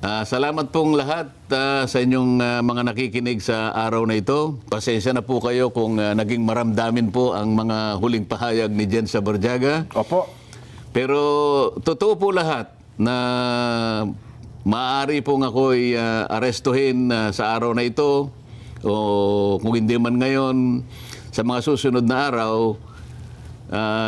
Salamat pong lahat sa inyong mga nakikinig sa araw na ito. Pasensya na po kayo kung naging maramdamin po ang mga huling pahayag ni Jen Sabarjaga. Opo. Pero totoo po lahat na maaari pong ako'y arestuhin sa araw na ito o kung hindi man ngayon sa mga susunod na araw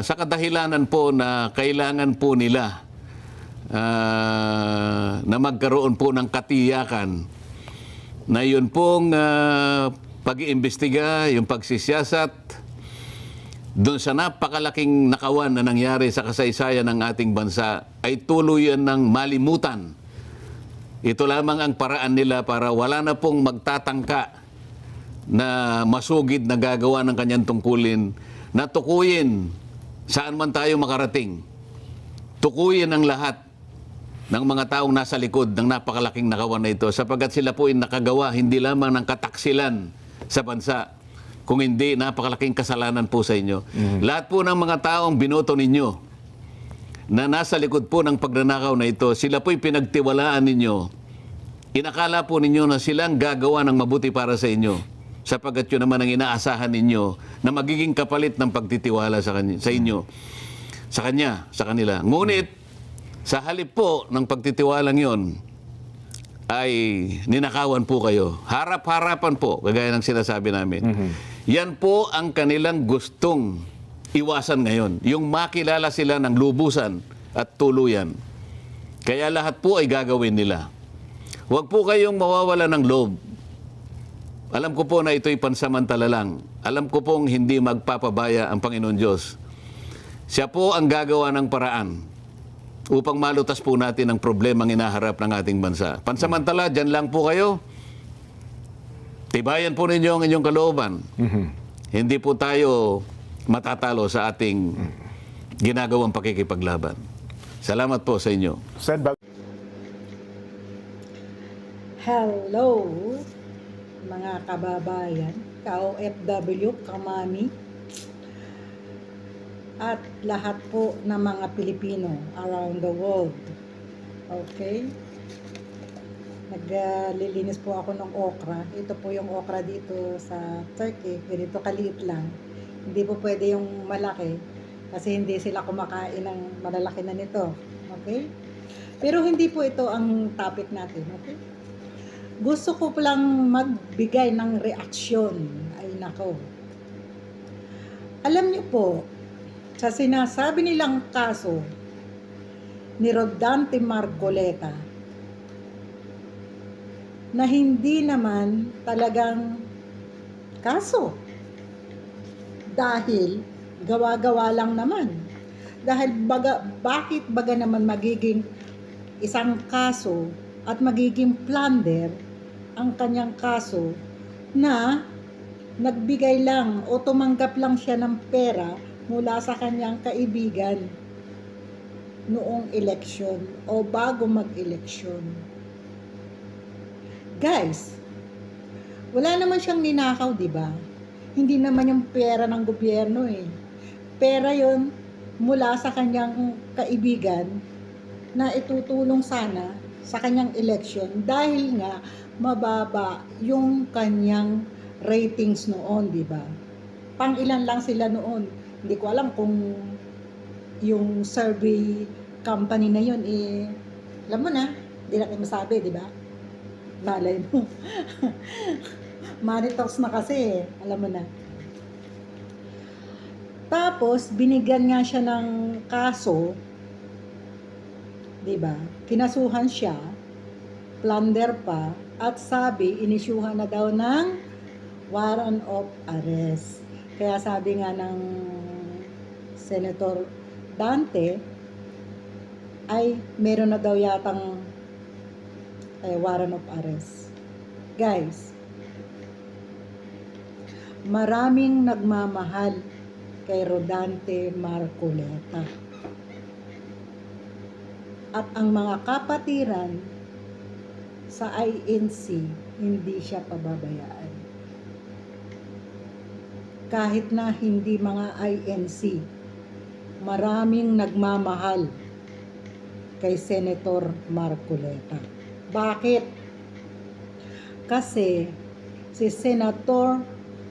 sa kadahilanan po na kailangan po nila na magkaroon po ng katiyakan na yun pong pag-iimbestiga, yung pagsisiyasat doon sa napakalaking nakawan na nangyari sa kasaysayan ng ating bansa ay tuluyan ng malimutan. Ito lamang ang paraan nila para wala na pong magtatangka na masugid na gagawa ng kanyang tungkulin na tukuyin saan man tayo makarating. Tukuyin ang lahat ng mga taong nasa likod ng napakalaking nakawan na ito sapagkat sila po ay nakagawa hindi lamang ng kataksilan sa bansa, kung hindi napakalaking kasalanan po sa inyo. Lahat po ng mga taong binoto ninyo na nasa likod po ng pagnanakaw na ito, sila po'y pinagtiwalaan ninyo. Inakala po ninyo na silang gagawa ng mabuti para sa inyo sapagkat yun naman ang inaasahan ninyo na magiging kapalit ng pagtitiwala sa inyo, sa kanila. Ngunit, sa halip po ng pagtitiwalang yon ay ninakawan po kayo. Harap-harapan po, kagaya ng sinasabi namin. Yan po ang kanilang gustong iwasan ngayon. Yung makilala sila ng lubusan at tuluyan. Kaya lahat po ay gagawin nila. Huwag po kayong mawawala ng loob. Alam ko po na ito'y pansamantala lang. Alam ko pong hindi magpapabaya ang Panginoon Diyos. Siya po ang gagawa ng paraan upang malutas po natin ang problemang inaharap ng ating bansa. Pansamantala, dyan lang po kayo. Tibayan po ninyo ang inyong kalooban. Hindi po tayo matatalo sa ating ginagawang pakikipaglaban. Salamat po sa inyo. Hello, mga kababayan, ka-OFW, kamami, at lahat po ng mga Pilipino around the world. Okay? Naglilinis po ako ng okra. Ito po yung okra dito sa Turkey. Ganito kaliit lang. Hindi po pwede yung malaki kasi hindi sila kumakain ng malalaki na nito. Okay? Pero hindi po ito ang topic natin. Okay? Gusto ko lang magbigay ng reaksyon. Ay nako. Alam niyo po, sa sinasabi nilang kaso ni Rodante Marcoleta na hindi naman talagang kaso dahil gawa-gawa lang naman. Dahil bakit baga naman magiging isang kaso at magiging plunder ang kanyang kaso na nagbigay lang o tumanggap lang siya ng pera mula sa kanyang kaibigan noong eleksyon o bago mag-eleksyon. Guys, wala naman siyang ninakaw, di ba? Hindi naman yung pera ng gobyerno eh. Pera yon mula sa kanyang kaibigan na itutulong sana sa kanyang eleksyon dahil nga mababa yung kanyang ratings noon, di ba? Pang-ilan lang sila noon. Hindi ko alam kung yung survey company na yun, alam mo na, hindi natin masabi, di ba? Malay mo. Money talks na kasi, alam mo na. Tapos, binigyan nga siya ng kaso, di ba? Kinasuhan siya, plunder pa, at sabi, inisyuhan na daw ng warrant of arrest. Kaya sabi nga ng Senator Dante ay meron na daw yatang warrant of arrest. Guys, maraming nagmamahal kay Rodante Marcoleta. At ang mga kapatiran sa INC hindi siya pababayaan. Kahit na hindi mga INC, maraming nagmamahal kay Senator Marcoleta. Bakit? Kasi si Senator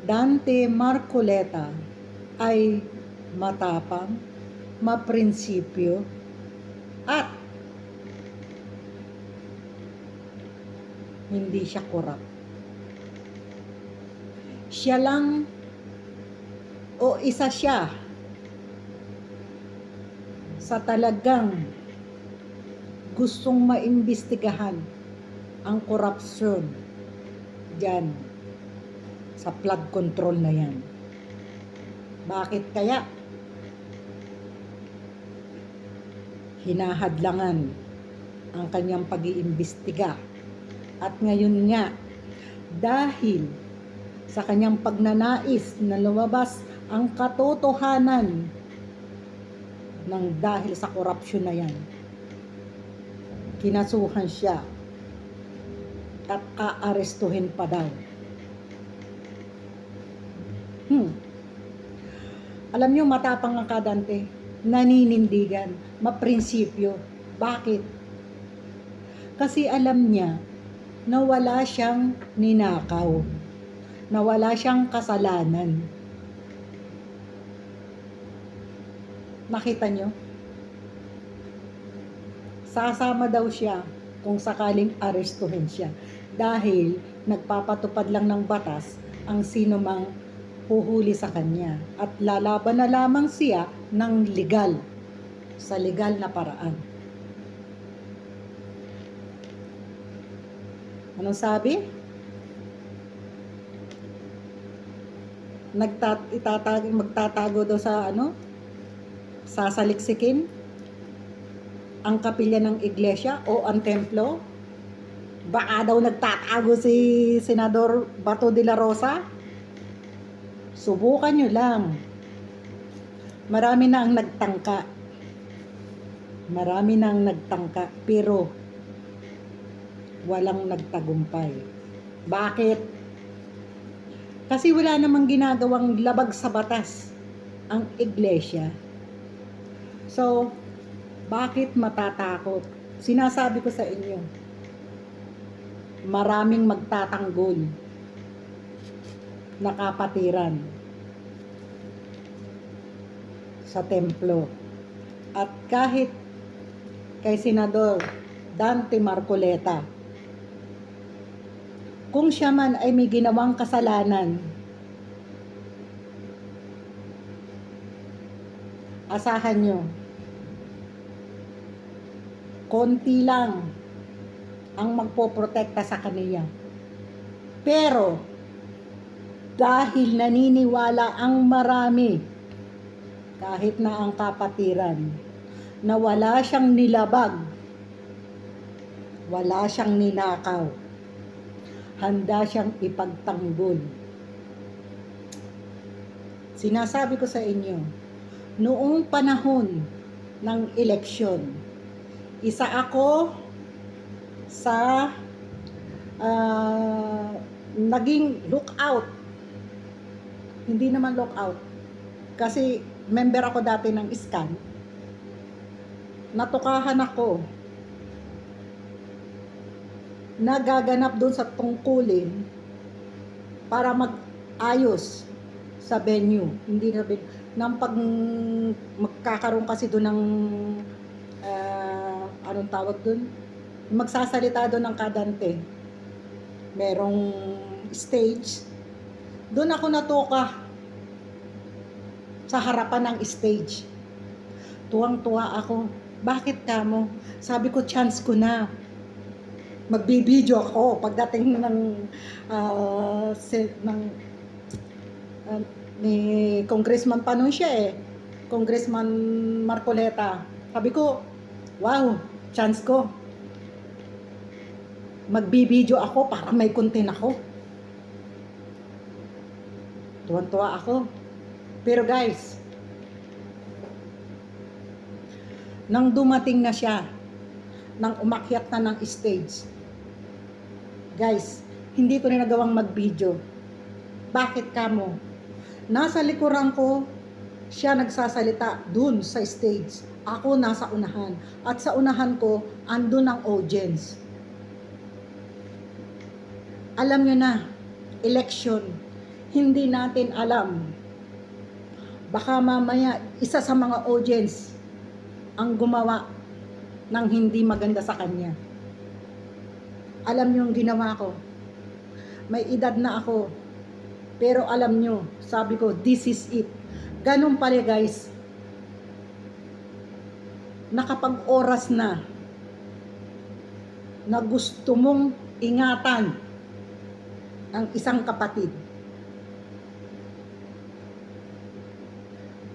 Dante Marcoleta ay matapang, maprinsipyo, at hindi siya korap. Siya lang o isa siya sa talagang gustong maimbestigahan ang korupsyon dyan sa flood control na yan. Bakit kaya? Hinahadlangan ang kanyang pag-iimbestiga. At ngayon nga, dahil sa kanyang pagnanais na lumabas ang katotohanan ng dahil sa korupsyon na yan, kinasuhan siya at aarestuhin pa daw. Alam niyo, matapang ang Kadante, naninindigan, maprinsipyo. Bakit? Kasi alam niya na wala siyang ninakaw, na wala siyang kasalanan. Nakita niyo? Sasama daw siya kung sakaling arestuhin siya dahil nagpapatupad lang ng batas ang sino mang huhuli sa kanya at lalaban na lamang siya ng legal, sa legal na paraan. Anong sabi? Magtatago daw sa sasaliksikin ang kapilya ng iglesia o ang templo. Baka daw nagtatago si Senador Bato de la Rosa. Subukan nyo lang. Marami na ang nagtangka. Marami na ang nagtangka, pero walang nagtagumpay. Bakit? Kasi wala namang ginagawang labag sa batas ang iglesia. So, bakit matatakot? Sinasabi ko sa inyo, maraming magtatanggol na kapatiran sa templo. At kahit kay Senador Dante Marcoleta, kung siya man ay may ginawang kasalanan, asahan nyo, konti lang ang magpoprotekta sa kaniya. Pero, dahil naniniwala ang marami, kahit na ang kapatiran, na wala siyang nilabag, wala siyang ninakaw, handa siyang ipagtanggol. Sinasabi ko sa inyo, noong panahon ng eleksyon, isa ako sa naging lookout. Hindi naman lookout. Kasi member ako dati ng SCAN. Natukahan ako. Nagaganap doon sa tungkulin para mag-ayos sa venue. Hindi na nang pag magkakaroon kasi doon ng anong tawag doon? Magsasalita doon ng Kadante. Merong stage. Doon ako natuka sa harapan ng stage. Tuwang-tuwa ako. Bakit kamo? Sabi ko, chance ko na. Magbibideo ako pagdating ng ni Congressman pa nun siya Congressman Marcoleta. Sabi ko, wow, chance ko. Magbibideo ako para may content ako. Tuwan-tuwa ako. Pero guys, nang dumating na siya, nang umakyat na ng stage, guys, hindi ko na nagawang mag-video. Bakit kamo? Nasa likuran ko, siya nagsasalita dun sa stage. Ako nasa unahan. At sa unahan ko, andun ang audience. Alam nyo na, election, hindi natin alam. Baka mamaya, isa sa mga audience ang gumawa ng hindi maganda sa kanya. Alam nyo yung ginawa ko. May edad na ako. Pero alam nyo, sabi ko, this is it. Ganun pala guys. Nakapag-oras na gusto mong ingatan ang isang kapatid.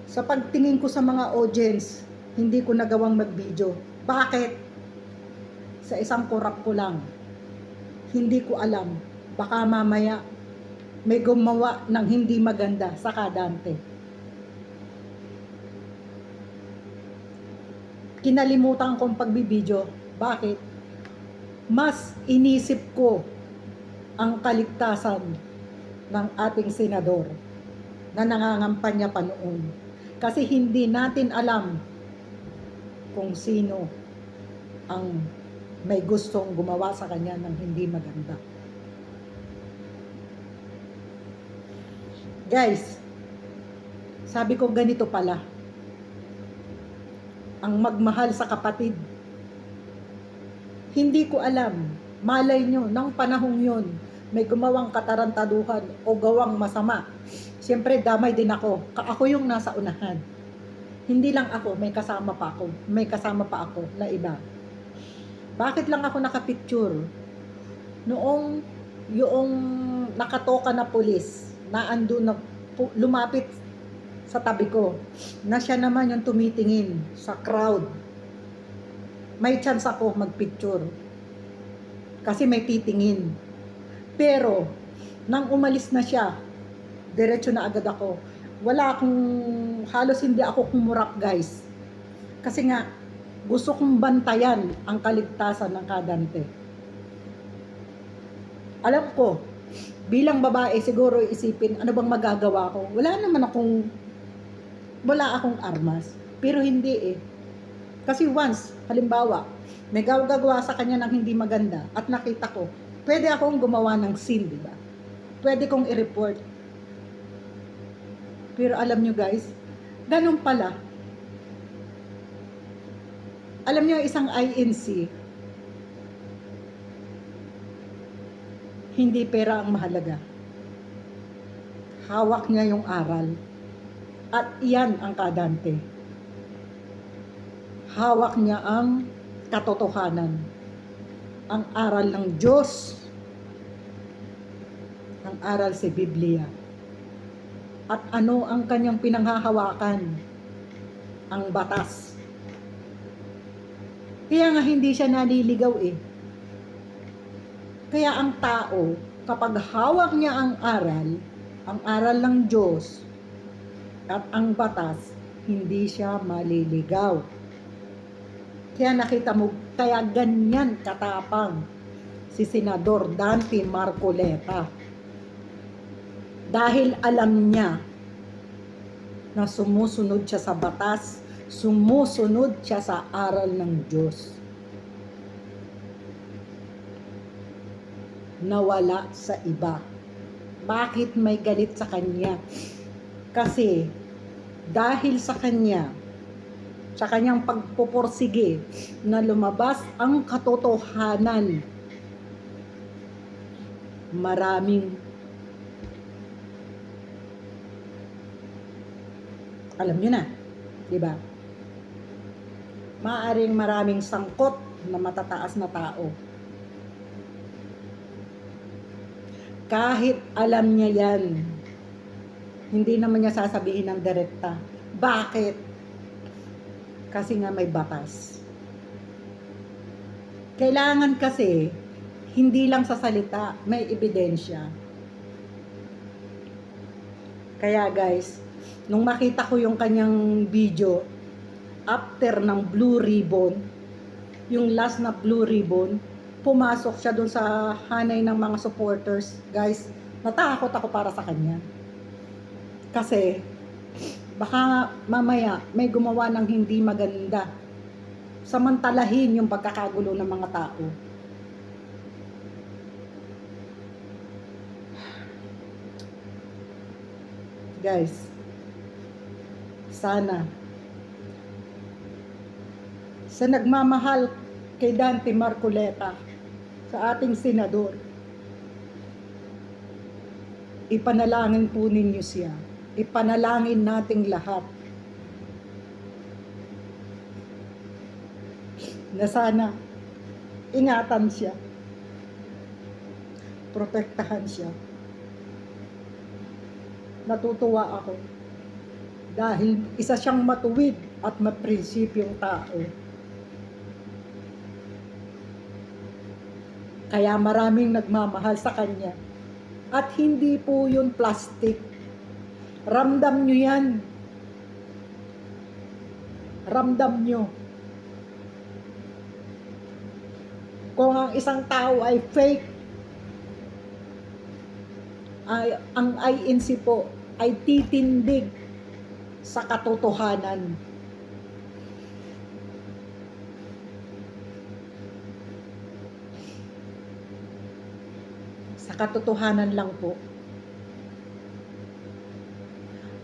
Sa pagtingin ko sa mga audience, hindi ko nagawang mag-video. Bakit? Sa isang kurap ko lang. Hindi ko alam. Baka mamaya may gumawa ng hindi maganda sa Kadante. Kinalimutan kong pagbibideo. Bakit? Mas inisip ko ang kaligtasan ng ating senador na nangangampanya pa noon. Kasi hindi natin alam kung sino ang may gustong gumawa sa kanya ng hindi maganda. Guys, sabi ko ganito pala. Ang magmahal sa kapatid. Hindi ko alam. Malay nyo, nang panahong yun, may gumawang katarantaduhan o gawang masama. Siyempre, damay din ako. Ako yung nasa unahan. Hindi lang ako, may kasama pa ako. May kasama pa ako na iba. Bakit lang ako nakapicture? Noong yung nakatoka na pulis na andun na lumapit sa tabi ko, na siya naman yung tumitingin sa crowd. May chance ako magpicture. Kasi may titingin. Pero, nang umalis na siya, diretso na agad ako. Halos hindi ako kumurap guys. Kasi nga, gusto kong bantayan ang kaligtasan ng Kadante. Alam ko, bilang babae, siguro isipin, ano bang magagawa ko? Wala akong armas. Pero hindi eh. Kasi once, halimbawa, may gagawa sa kanya ng hindi maganda at nakita ko, pwede akong gumawa ng scene, di ba? Pwede kong i-report. Pero alam nyo guys, ganun pala. Alam nyo, isang INC, hindi pera ang mahalaga. Hawak niya yung aral. At iyan ang Kadante. Hawak niya ang katotohanan. Ang aral ng Diyos. Ang aral sa Biblia. At ano ang kanyang pinanghahawakan? Ang batas. Kaya nga hindi siya naliligaw eh. Kaya ang tao, kapag hawak niya ang aral ng Diyos, at ang batas, hindi siya maliligaw. Kaya nakita mo, kaya ganyan katapang si Senador Dante Marcoleta. Dahil alam niya na sumusunod siya sa batas, sumusunod siya sa aral ng Diyos. Nawala sa iba. Bakit may galit sa kanya? Kasi dahil sa kanya, sa kanyang pagpupursige na lumabas ang katotohanan, maraming alam nyo na, di ba? Maaring maraming sangkot na matataas na tao. Kahit alam niya yan, hindi naman niya sasabihin ng direkta. Bakit? Kasi nga may batas. Kailangan kasi, hindi lang sa salita, may ebidensya. Kaya guys, nung makita ko yung kanyang video, after ng Blue Ribbon, yung last na Blue Ribbon, pumasok siya dun sa hanay ng mga supporters. Guys, natakot ako para sa kanya. Kasi, baka mamaya may gumawa ng hindi maganda. Samantalahin yung pagkakagulo ng mga tao. Guys, sana sa nagmamahal kay Dante Marcoleta, sa ating senador, ipanalangin po ninyo siya. Ipanalangin nating lahat na sana ingatan siya, protektahan siya. Natutuwa ako dahil isa siyang matuwid at maprinsipyong tao. Kaya maraming nagmamahal sa kanya. At hindi po yun plastic. Ramdam nyo yan. Ramdam nyo. Kung ang isang tao ay fake, ang INC po ay titindig sa katotohanan. Sa katotohanan lang po.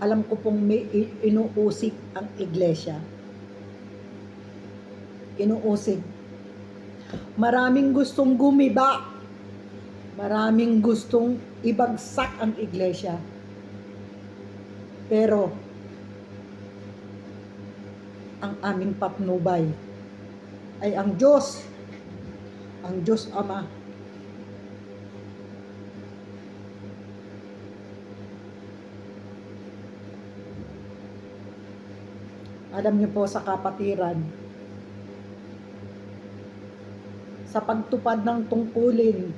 Alam ko pong may inuusig ang iglesia. Inuusig. Maraming gustong gumiba. Maraming gustong ibagsak ang iglesia. Pero, ang aming patnubay ay ang Diyos. Ang Diyos Ama. Alam niyo po sa kapatiran, sa pagtupad ng tungkulin,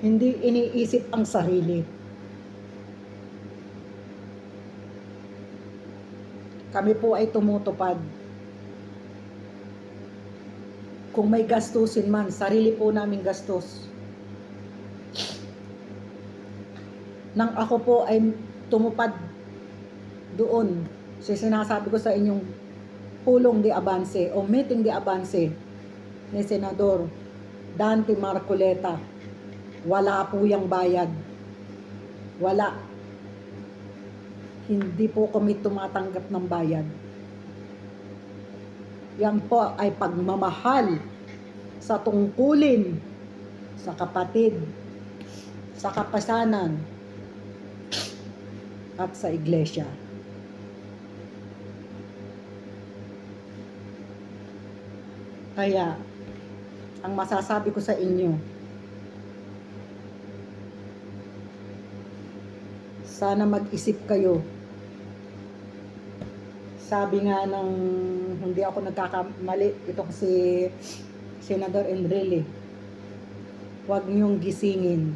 hindi iniisip ang sarili. Kami po ay tumutupad. Kung may gastusin man, sarili po namin gastos. Nang ako po ay tumupad doon, sinasabi ko sa inyong pulong de avance o meeting de avance ni Senador Dante Marcoleta, wala po yung bayad. Wala. Hindi po kami tumatanggap ng bayad. Yan po ay pagmamahal sa tungkulin, sa kapatid, sa kapasanan, at sa iglesia. Kaya, ang masasabi ko sa inyo, sana mag-isip kayo. Sabi nga ng, hindi ako nagkakamali, ito si Senador Enrile, huwag niyong gisingin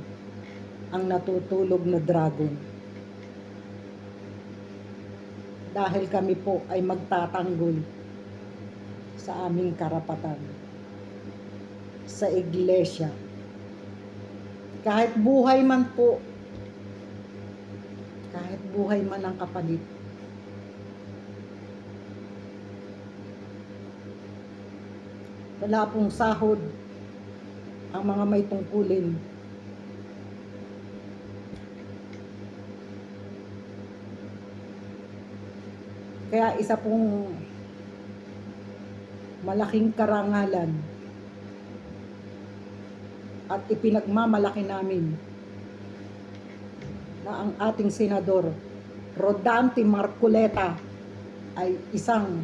ang natutulog na dragon. Dahil kami po ay magtatanggol sa aming karapatan sa iglesia. Kahit buhay man po, kahit buhay man ang kapalit, wala pong sahod ang mga may tungkulin. Kaya isa pong malaking karangalan at ipinagmamalaki namin na ang ating senador Rodante Marcoleta ay isang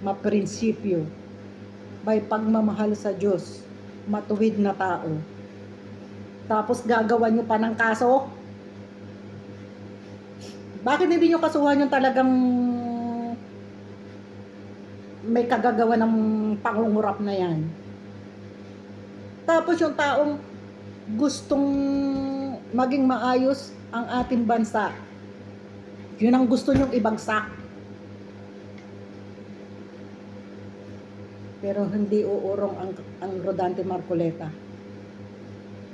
maprinsipyo, may pagmamahal sa Diyos, matuwid na tao. Tapos gagawa nyo pa ng kaso? Bakit hindi nyo kasuhan yung talagang may kagagawa ng pangungurap na yan? Tapos yung taong gustong maging maayos ang ating bansa, yun ang gusto nyong ibagsak. Pero hindi uurong ang Rodante Marcoleta.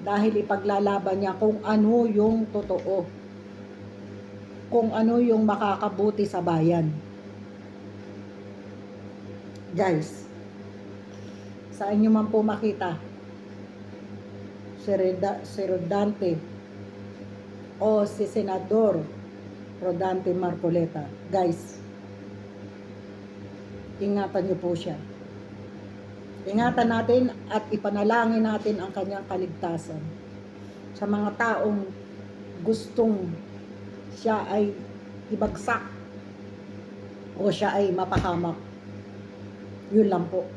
Dahil ipaglalaban niya kung ano yung totoo. Kung ano yung makakabuti sa bayan. Guys, saan nyo man po makita si Rodante o si Senador Rodante Marcoleta. Guys, ingatan niyo po siya. Ingatan natin at ipanalangin natin ang kanyang kaligtasan. Sa mga taong gustong siya ay ibagsak o siya ay mapahamak. Yun lang po.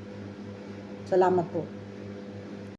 Salamat po.